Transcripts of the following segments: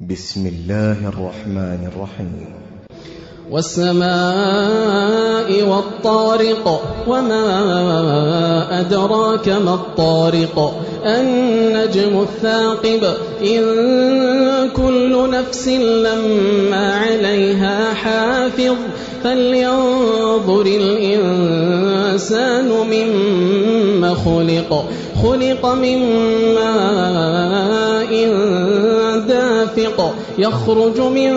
بسم الله الرحمن الرحيم. والسماء والطارق وما أدراك ما الطارق النجم الثاقب إن كل نفس لما عليها حافظ فلينظر الإنسان مما خلق من ماء دافق يخرج من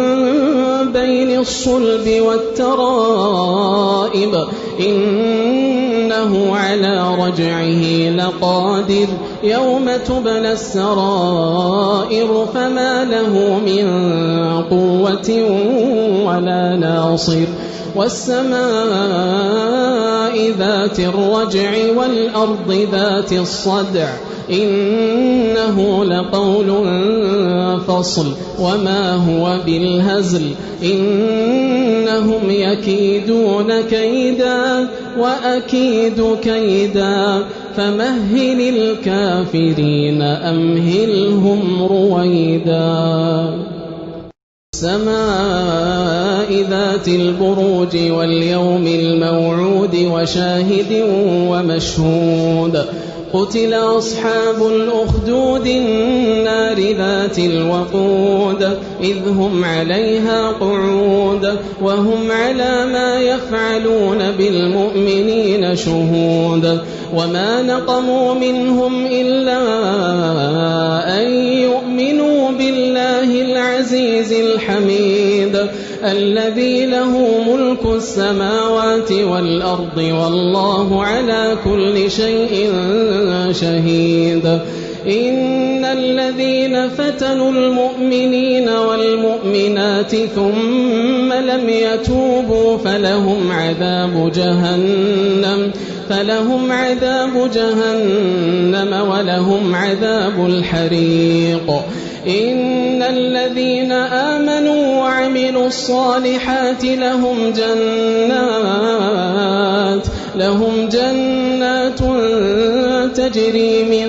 بين الصلب والترائب إنه على رجعه لقادر يوم تبلى السرائر فما له من قوة ولا ناصر والسماء ذات الرجع والأرض ذات الصدع إنه لقول فصل وما هو بالهزل إنهم يكيدون كيدا وأكيد كيدا فمهل الكافرين أمهلهم رويدا السماء ذات البروج واليوم الموعود وشاهد ومشهود قتل أصحاب الأخدود النار ذات الوقود إذ هم عليها قعود وهم على ما يفعلون بالمؤمنين شهود وما نقموا منهم إلا أن يؤمنوا بالله العزيز الحميد الذي له ملك السماوات والأرض والله على كل شيء شهيد إن الذين فتنوا المؤمنين والمؤمنات ثم لم يتوبوا فلهم عذاب جهنم ولهم عذاب الحريق إن الذين آمنوا وعملوا الصالحات لهم جنات تجري من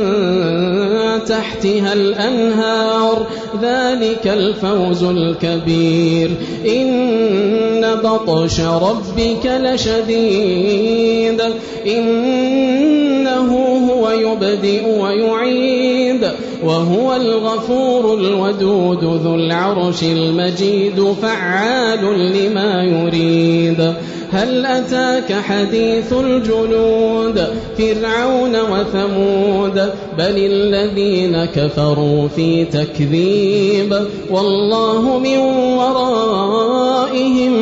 تحتها الأنهار ذلك الفوز الكبير إن بطش ربك لشديد إنه هو يبدئ ويعيد وهو الغفور الودود ذو العرش المجيد فعال لما يريد هل أتاك حديث الجنود فرعون وثمود بل الذين كفروا في تكذيب والله من ورائهم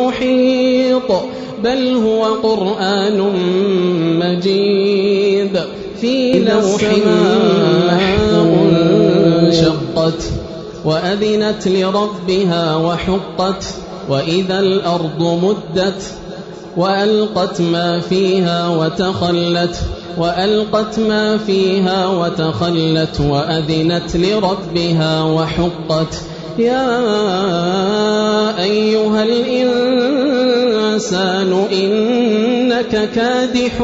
محيط بل هو قرآن مجيد في لوح انشقت وأذنت لربها وحقت وإذا الأرض مدت وألقت ما فيها وتخلت وأذنت لربها وحقت يا أيها الإنسان إنك كادح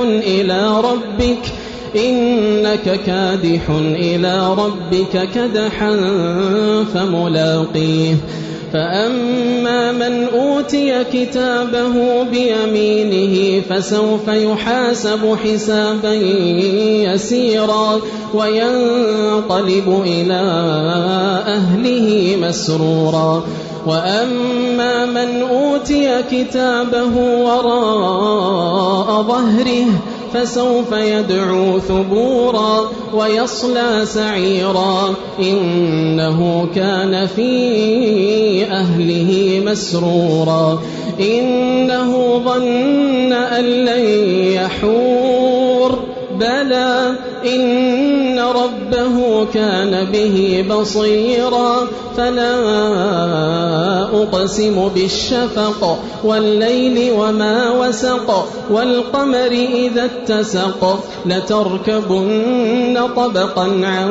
إلى ربك كدحا فملاقيه فأما من أوتي كتابه بيمينه فسوف يحاسب حسابا يسيرا وينقلب إلى أهله مسرورا وأما من أوتي كتابه وراء ظهره فسوف يدعو ثبورا ويصلى سعيرا إنه كان في أهله مسرورا إنه ظن أن لن يحور بلى إن ربه كان به بصيرا فلا أقسم بالشفق والليل وما وسق والقمر إذا اتسق لتركبن طبقا عن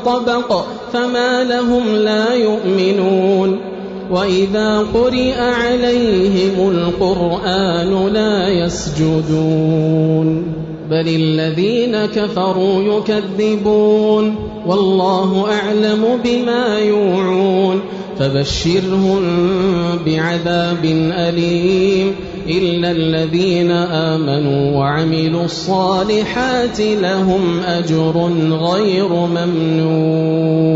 طبق فما لهم لا يؤمنون وإذا قرئ عليهم القرآن لا يسجدون بل الذين كفروا يكذبون والله أعلم بما يوعون فبشرهم بعذاب أليم إلا الذين آمنوا وعملوا الصالحات لهم أجر غير ممنون.